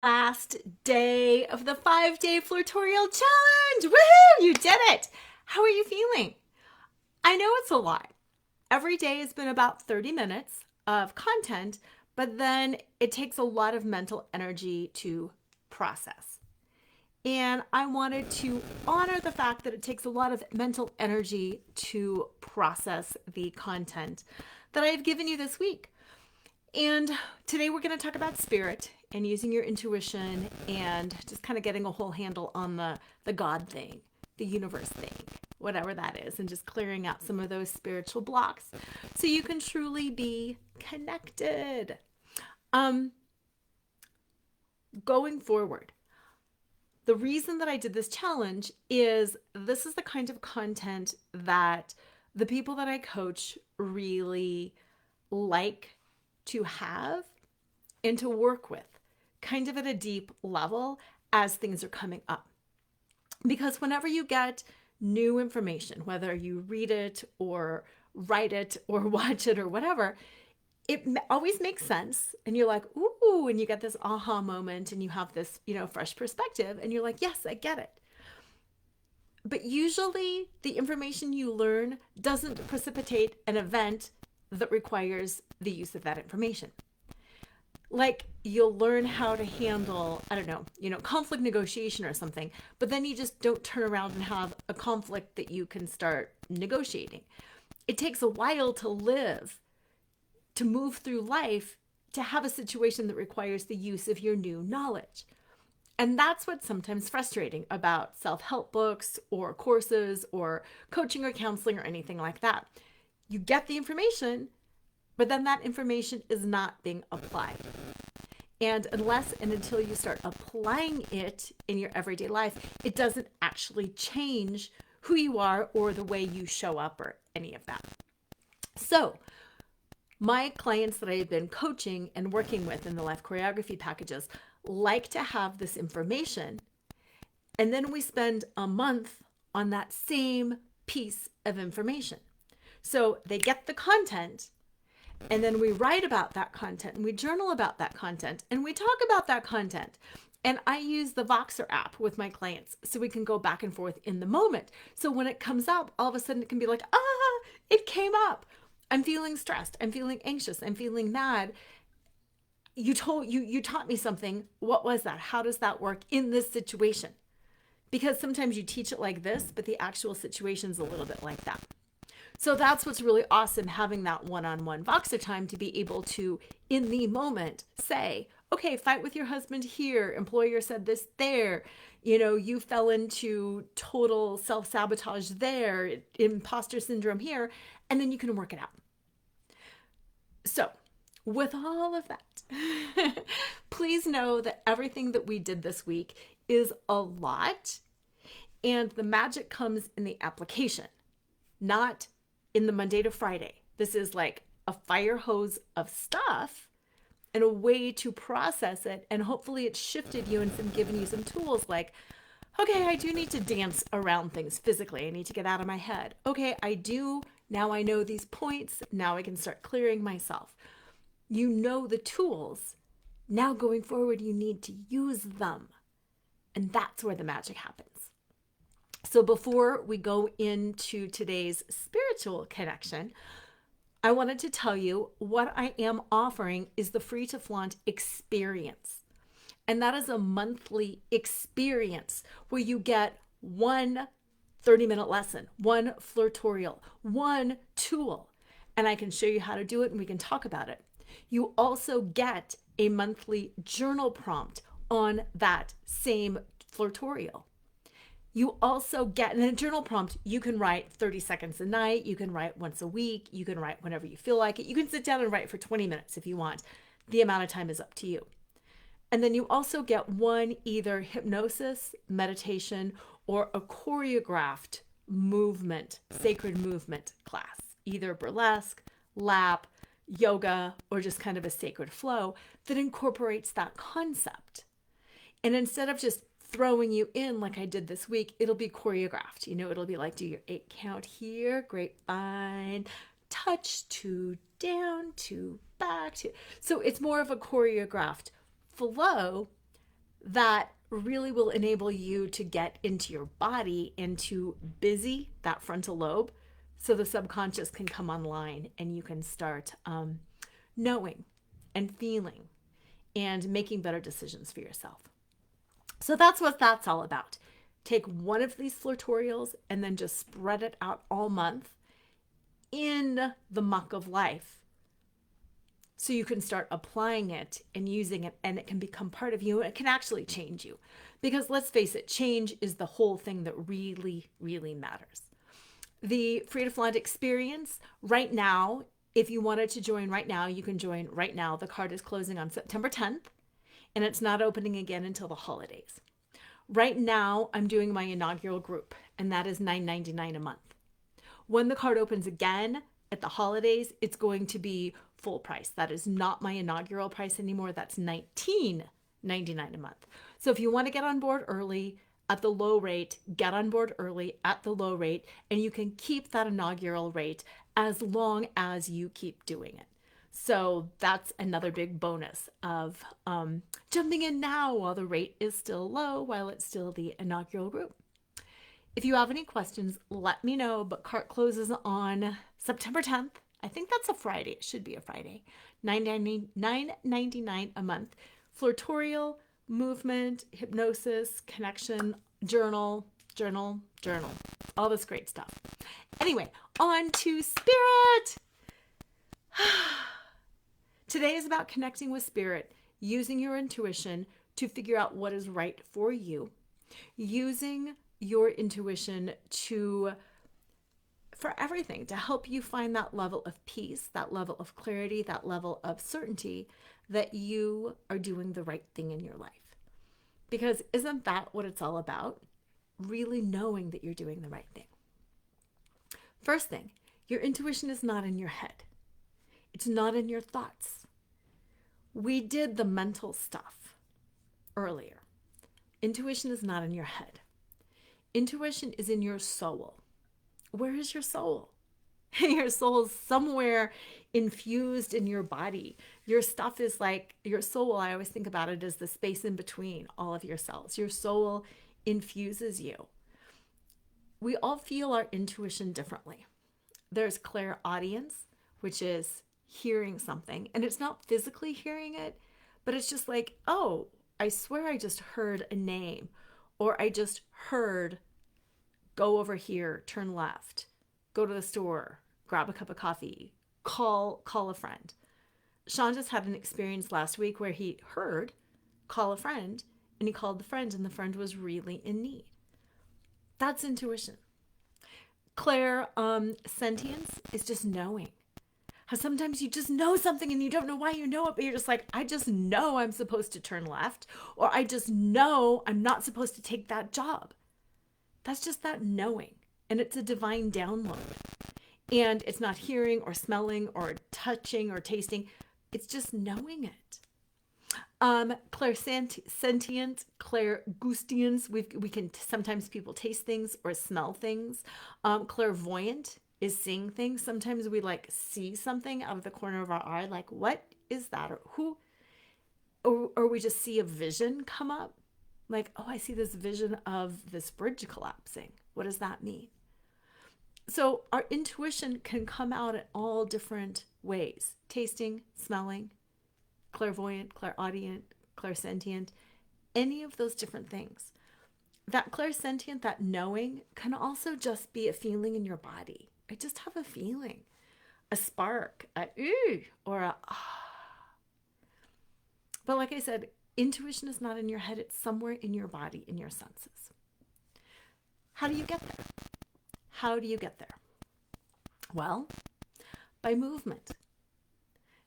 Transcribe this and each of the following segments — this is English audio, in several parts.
Last day of the 5-day Flirtoirial challenge. Woohoo! You did it. How are you feeling? I know it's a lot. Every day has been about 30 minutes of content, but then it takes a lot of mental energy to process. And I wanted to honor the fact that it takes a lot of mental energy to process the content that I have given you this week. And today we're going to talk about spirit and using your intuition and just kind of getting a whole handle on the God thing, the universe thing, whatever that is, and just clearing out some of those spiritual blocks so you can truly be connected. Um Going forward, the reason that I did this challenge is this is the kind of content that the people that I coach really like to have and to work with, kind of at a deep level as things are coming up. Because whenever you get new information, whether you read it or write it or watch it or whatever, it always makes sense. And you're like, ooh, and you get this aha moment and you have this, fresh perspective and you're like, yes, I get it. But usually the information you learn doesn't precipitate an event that requires the use of that information. Like you'll learn how to handle, I don't know, conflict negotiation or something, but then you just don't turn around and have a conflict that you can start negotiating. It takes a while to live, to move through life, to have a situation that requires the use of your new knowledge. And that's what's sometimes frustrating about self-help books or courses or coaching or counseling or anything like that. You get the information, but then that information is not being applied. And unless and until you start applying it in your everyday life, it doesn't actually change who you are or the way you show up or any of that. So, my clients that I have been coaching and working with in the life choreography packages like to have this information. And then we spend a month on that same piece of information. So they get the content, and then we write about that content, and we journal about that content, and we talk about that content. And I use the Voxer app with my clients so we can go back and forth in the moment. So when it comes up, all of a sudden it can be like, it came up. I'm feeling stressed. I'm feeling anxious. I'm feeling mad. You taught me something. What was that? How does that work in this situation? Because sometimes you teach it like this, but the actual situation is a little bit like that. So that's what's really awesome, having that one-on-one Voxer time to be able to, in the moment, say, okay, fight with your husband here. Employer said this there. You fell into total self-sabotage there, imposter syndrome here, and then you can work it out. So, with all of that, please know that everything that we did this week is a lot, and the magic comes in the application, not in the Monday to Friday. This is like a fire hose of stuff and a way to process it, and hopefully it's shifted you and given you some tools like, okay, I do need to dance around things physically. I need to get out of my head. Okay, now I know these points. Now I can start clearing myself. You know the tools. Now going forward, you need to use them. And that's where the magic happens. So before we go into today's spiritual connection, I wanted to tell you what I am offering is the Free to Flaunt experience. And that is a monthly experience where you get one 30-minute lesson, one flirtorial, one tool, and I can show you how to do it and we can talk about it. You also get a monthly journal prompt on that same flirtorial. You also get in a journal prompt, you can write 30 seconds a night, you can write once a week, you can write whenever you feel like it. You can sit down and write for 20 minutes if you want. The amount of time is up to you. And then you also get one either hypnosis, meditation, or a choreographed movement, sacred movement class, either burlesque, lap, yoga, or just kind of a sacred flow that incorporates that concept. And instead of just throwing you in like I did this week, it'll be choreographed. It'll be like, do your 8 count here, grapevine, touch, 2 down, 2 back. So it's more of a choreographed flow that really will enable you to get into your body and to busy that frontal lobe so the subconscious can come online and you can start knowing and feeling and making better decisions for yourself. So that's what that's all about. Take one of these flirtorials and then just spread it out all month in the muck of life so you can start applying it and using it, and it can become part of you. It can actually change you, because let's face it, change is the whole thing that really, really matters. The Free to Flaunt experience right now, if you wanted to join right now, you can join right now. The card is closing on September 10th, and it's not opening again until the holidays. Right now, I'm doing my inaugural group, and that is $9.99 a month. When the card opens again at the holidays, it's going to be full price. That is not my inaugural price anymore. That's $19.99 a month. So if you want to get on board early at the low rate, get on board early at the low rate, and you can keep that inaugural rate as long as you keep doing it. So that's another big bonus of jumping in now while the rate is still low, while it's still the inaugural group. If you have any questions, let me know, but cart closes on September 10th. I think that's a Friday. It should be a Friday. $9.99 a month. Flirtorial, movement, hypnosis, connection, journal. All this great stuff. Anyway, on to spirit. Today is about connecting with spirit, using your intuition to figure out what is right for you, using your intuition for everything, to help you find that level of peace, that level of clarity, that level of certainty that you are doing the right thing in your life. Because isn't that what it's all about? Really knowing that you're doing the right thing. First thing, your intuition is not in your head. It's not in your thoughts. We did the mental stuff earlier. Intuition is not in your head. Intuition is in your soul. Where is your soul? Your soul is somewhere infused in your body. Your stuff is like your soul. I always think about it as the space in between all of your cells. Your soul infuses you. We all feel our intuition differently. There's clairaudience, which is hearing something, and it's not physically hearing it, but it's just like, oh, I swear I just heard a name, or I just heard go over here, turn left, go to the store, grab a cup of coffee, call a friend. Sean just had an experience last week where he heard call a friend, and he called the friend, and the friend was really in need. That's intuition. Clairsentience is just knowing. How sometimes you just know something and you don't know why you know it, but you're just like, I just know I'm supposed to turn left, or I just know I'm not supposed to take that job. That's just that knowing, and it's a divine download. And it's not hearing or smelling or touching or tasting. It's just knowing it. Clairsentient, clairgustance. We can sometimes people taste things or smell things. Clairvoyant is seeing things. Sometimes we like see something out of the corner of our eye, like what is that, or who, or we just see a vision come up, like, oh, I see this vision of this bridge collapsing. What does that mean? So our intuition can come out in all different ways: tasting, smelling, clairvoyant, clairaudient, clairsentient, any of those different things. That clairsentient, that knowing, can also just be a feeling in your body. I just have a feeling, a spark, a ooh, or a ah. But like I said, intuition is not in your head. It's somewhere in your body, in your senses. How do you get there? How do you get there? Well, by movement.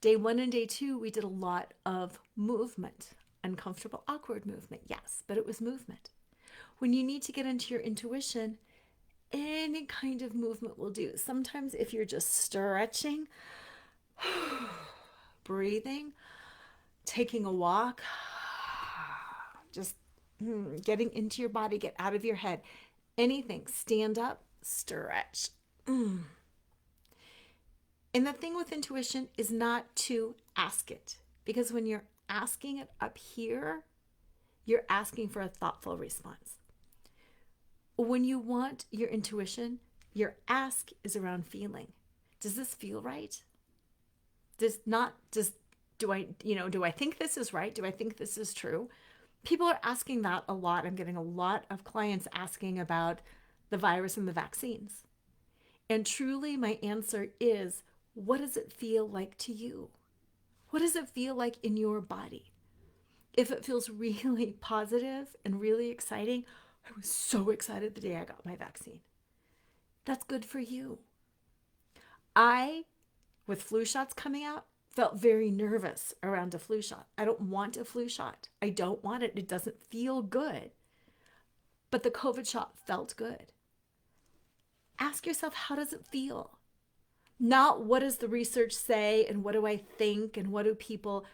Day 1 and day 2, we did a lot of movement. Uncomfortable, awkward movement, yes, but it was movement. When you need to get into your intuition, any kind of movement will do. Sometimes if you're just stretching, breathing, taking a walk, just getting into your body, get out of your head. Anything, stand up, stretch. And the thing with intuition is not to ask it, because when you're asking it up here, You're asking for a thoughtful response. When you want your intuition, your ask is around feeling. Does this feel right? Do I think this is right? Do I think this is true? People are asking that a lot. I'm getting a lot of clients asking about the virus and the vaccines. And truly, my answer is, what does it feel like to you? What does it feel like in your body? If it feels really positive and really exciting, I was so excited the day I got my vaccine. That's good for you. I, with flu shots coming out, felt very nervous around a flu shot. I don't want a flu shot. I don't want it. It doesn't feel good. But the COVID shot felt good. Ask yourself, how does it feel? Not what does the research say and what do I think and what do people.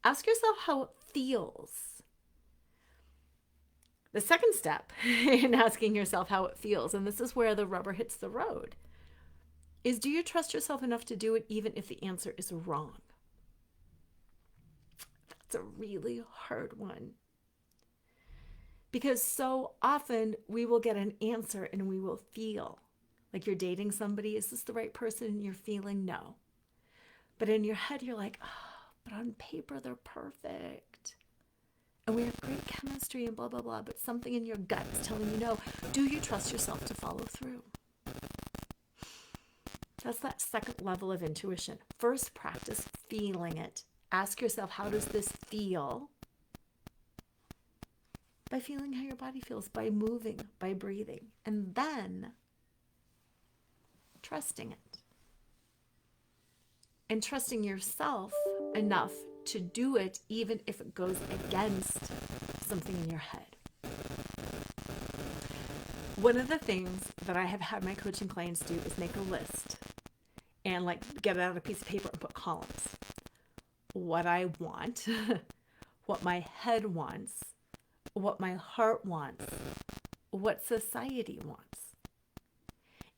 Ask yourself how it feels. The second step in asking yourself how it feels, and this is where the rubber hits the road, is do you trust yourself enough to do it even if the answer is wrong? That's a really hard one. Because so often we will get an answer and we will feel like you're dating somebody. Is this the right person? And you're feeling no. But in your head, you're like, oh, but on paper, they're perfect. And we have great chemistry and blah, blah, blah. But something in your gut is telling you no. Do you trust yourself to follow through? That's that second level of intuition. First, practice feeling it. Ask yourself, how does this feel? By feeling how your body feels, by moving, by breathing. And then trusting it. And trusting yourself enough to do it even if it goes against something in your head. One of the things that I have had my coaching clients do is make a list and get out a piece of paper and put columns. What I want, what my head wants, what my heart wants, what society wants.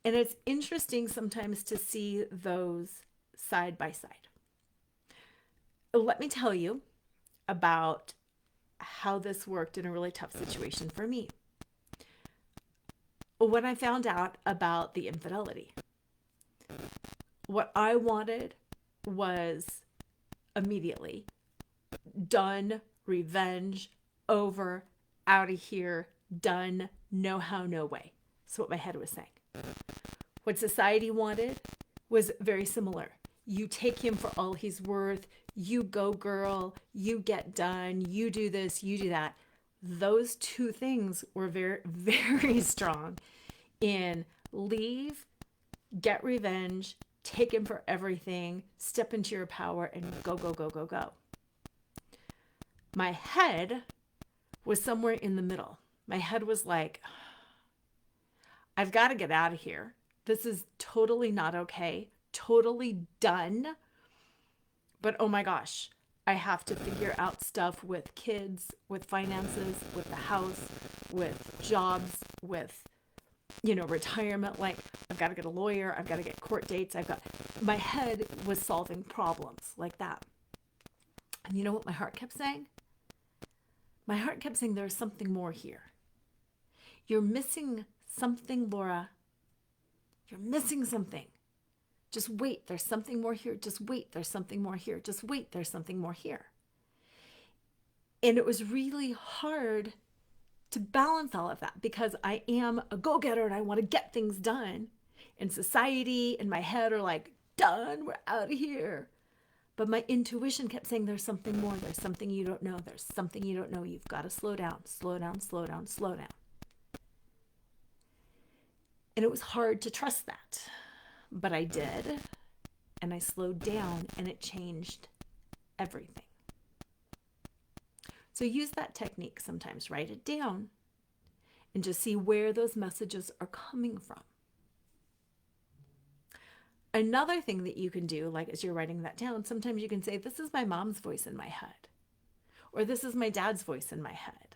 And it's interesting sometimes to see those side by side. Let me tell you about how this worked in a really tough situation for me. When I found out about the infidelity, what I wanted was immediately done, revenge, over, out of here, done, no how, no way. That's what my head was saying. What society wanted was very similar. You take him for all he's worth. You go, girl. You get done. You do this. You do that. Those two things were very, very strong in leave, get revenge, take him for everything, step into your power, and go, go, go, go, go. My head was somewhere in the middle. My head was like, I've got to get out of here. This is totally not okay. Totally done. But oh my gosh, I have to figure out stuff with kids, with finances, with the house, with jobs, with, retirement. I've got to get a lawyer. I've got to get court dates. My head was solving problems like that. And you know what my heart kept saying? My heart kept saying, there's something more here. You're missing something, Lora. You're missing something. Just wait, there's something more here. Just wait, there's something more here. Just wait, there's something more here. And it was really hard to balance all of that because I am a go-getter and I want to get things done. And society and my head are like, done, we're out of here. But my intuition kept saying, there's something more. There's something you don't know. There's something you don't know. You've got to slow down, slow down, slow down, slow down. And it was hard to trust that. But I did. And I slowed down and it changed everything. So use that technique sometimes. Write it down and just see where those messages are coming from. Another thing that you can do, as you're writing that down, sometimes you can say, this is my mom's voice in my head. Or this is my dad's voice in my head.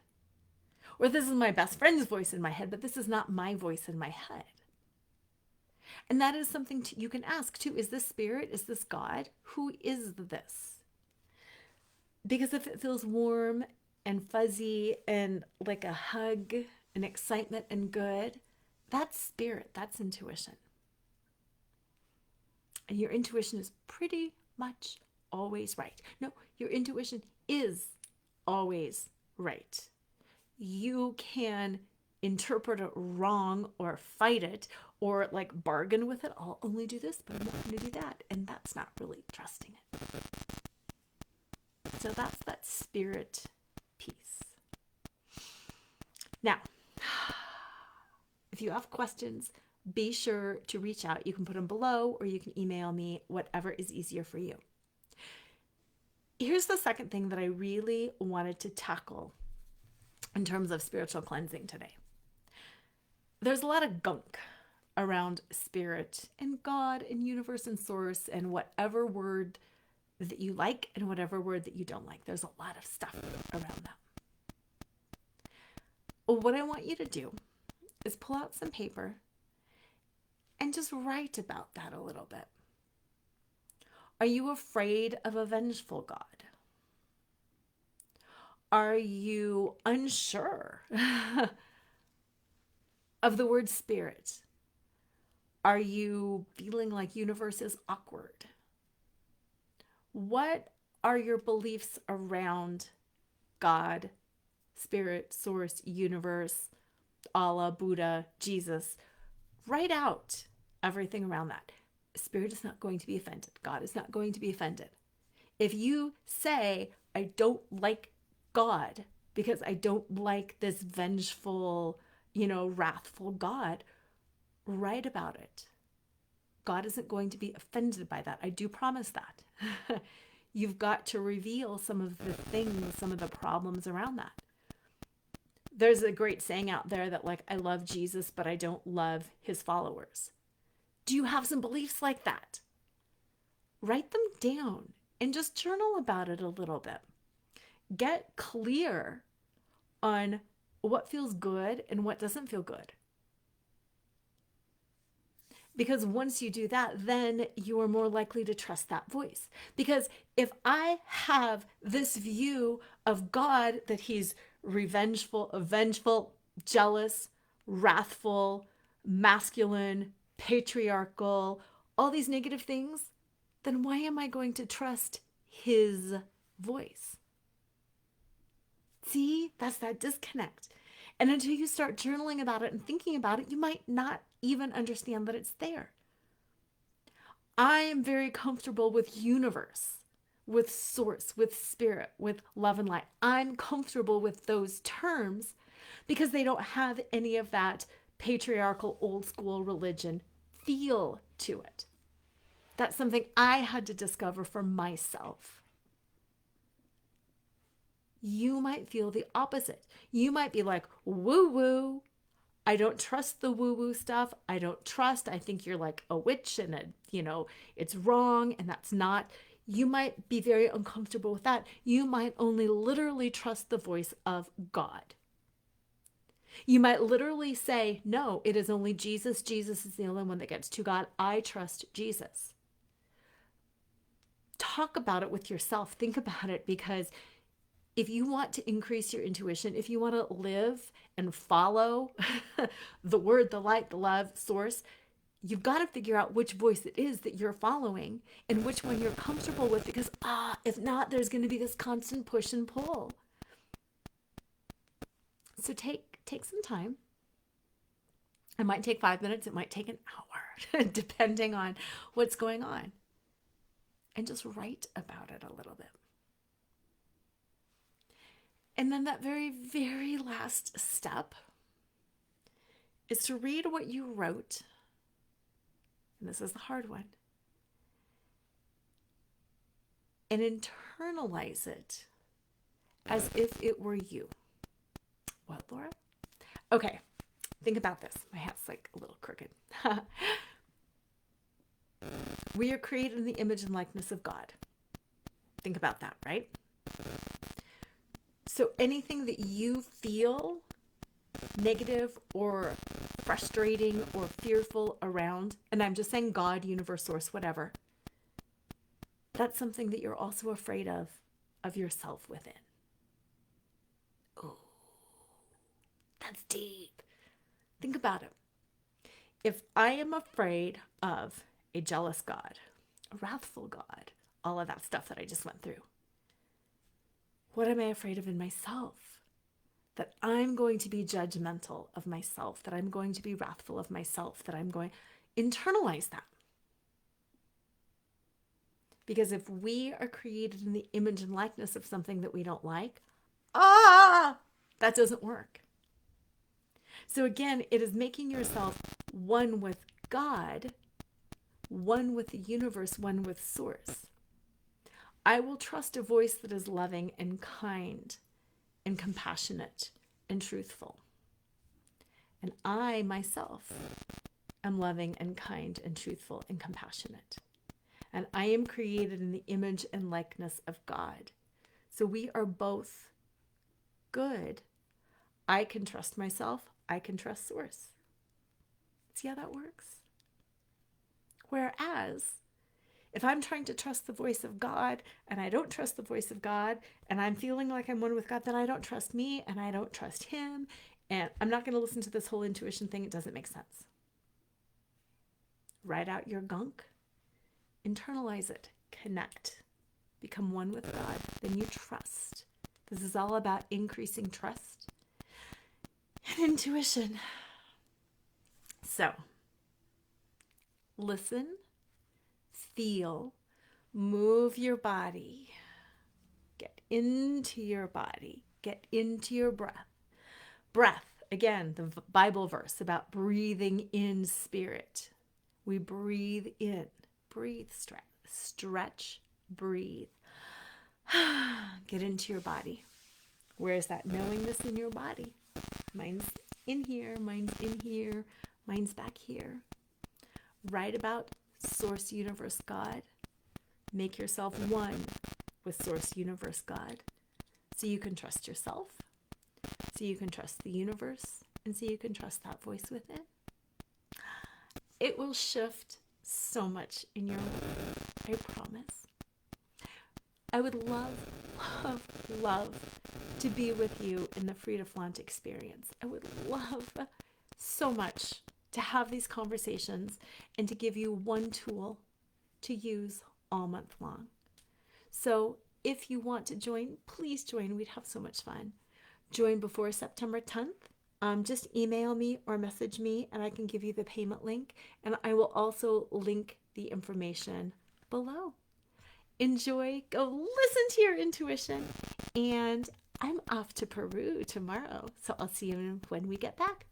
Or this is my best friend's voice in my head, but this is not my voice in my head. And that is something you can ask too. Is this spirit? Is this God? Who is this? Because if it feels warm and fuzzy and like a hug and excitement and good, that's spirit, that's intuition. And your intuition is pretty much always right. No, your intuition is always right. You can interpret it wrong or fight it or like bargain with it. I'll only do this, but I'm not going to do that. And that's not really trusting it. So that's that spirit piece. Now, if you have questions, be sure to reach out. You can put them below or you can email me, whatever is easier for you. Here's the second thing that I really wanted to tackle in terms of spiritual cleansing today. There's a lot of gunk around spirit and God and universe and source and whatever word that you like and whatever word that you don't like. There's a lot of stuff around that. What I want you to do is pull out some paper and just write about that a little bit. Are you afraid of a vengeful God? Are you unsure of the word spirit? Are you feeling like universe is awkward? What are your beliefs around God, spirit, source, universe, Allah, Buddha, Jesus? Write out everything around that. Spirit is not going to be offended. God is not going to be offended. If you say, I don't like God because I don't like this vengeful, wrathful God, write about it. God isn't going to be offended by that. I do promise that. You've got to reveal some of the things, some of the problems around that. There's a great saying out there that I love Jesus, but I don't love his followers. Do you have some beliefs like that? Write them down and just journal about it a little bit. Get clear on what feels good and what doesn't feel good. Because once you do that, then you are more likely to trust that voice. Because if I have this view of God that he's revengeful, vengeful, jealous, wrathful, masculine, patriarchal, all these negative things, then why am I going to trust his voice? See, that's that disconnect. And until you start journaling about it and thinking about it, you might not even understand that it's there. I am very comfortable with universe, with source, with spirit, with love and light. I'm comfortable with those terms because they don't have any of that patriarchal old school religion feel to it. That's something I had to discover for myself. You might feel the opposite. You might be like, woo-woo. I don't trust the woo-woo stuff. I think you're like a witch and it's wrong and that's not. You might be very uncomfortable with that. You might only literally trust the voice of God. You might literally say, no, it is only Jesus. Jesus is the only one that gets to God. I trust Jesus. Talk about it with yourself. Think about it, because if you want to increase your intuition, if you want to live and follow the word, the light, the love source, you've got to figure out which voice it is that you're following and which one you're comfortable with, because if not, there's going to be this constant push and pull. So take some time. It might take 5 minutes. It might take an hour, depending on what's going on. And just write about it a little bit. And then that very, very last step is to read what you wrote. And this is the hard one. And internalize it as if it were you. What, Laura? Okay, think about this. My hat's like a little crooked. We are created in the image and likeness of God. Think about that, right? So anything that you feel negative or frustrating or fearful around, and I'm just saying God, universe, source, whatever, that's something that you're also afraid of yourself within. That's deep. Think about it. If I am afraid of a jealous God, a wrathful God, all of that stuff that I just went through, what am I afraid of in myself? That I'm going to be judgmental of myself, that I'm going to be wrathful of myself, that I'm going to internalize that. Because if we are created in the image and likeness of something that we don't like, that doesn't work. So again, it is making yourself one with God, one with the universe, one with source. I will trust a voice that is loving and kind and compassionate and truthful. And I myself am loving and kind and truthful and compassionate. And I am created in the image and likeness of God. So we are both good. I can trust myself. I can trust source. See how that works? Whereas, if I'm trying to trust the voice of God and I don't trust the voice of God and I'm feeling like I'm one with God, then I don't trust me and I don't trust him. And I'm not going to listen to this whole intuition thing. It doesn't make sense. Write out your gunk. Internalize it. Connect. Become one with God. Then you trust. This is all about increasing trust and intuition. So, listen, feel, move your body, get into your body, get into your breath. Breath, again, the Bible verse about breathing in spirit. We breathe in, breathe, stretch, breathe. Get into your body. Where is that knowingness in your body? Mine's in here, mine's in here, mine's back here. Write about Source, Universe, God. Make yourself one with Source, Universe, God. So you can trust yourself, so you can trust the universe, and so you can trust that voice within. It will shift so much in your life, I promise. I would love to be with you in the Free to Flaunt experience. I would love so much to have these conversations and to give you one tool to use all month long. So if you want to join, please join. We'd have so much fun. Join before September 10th. Just email me or message me and I can give you the payment link. And I will also link the information below. Enjoy, go listen to your intuition. And I'm off to Peru tomorrow. So I'll see you when we get back.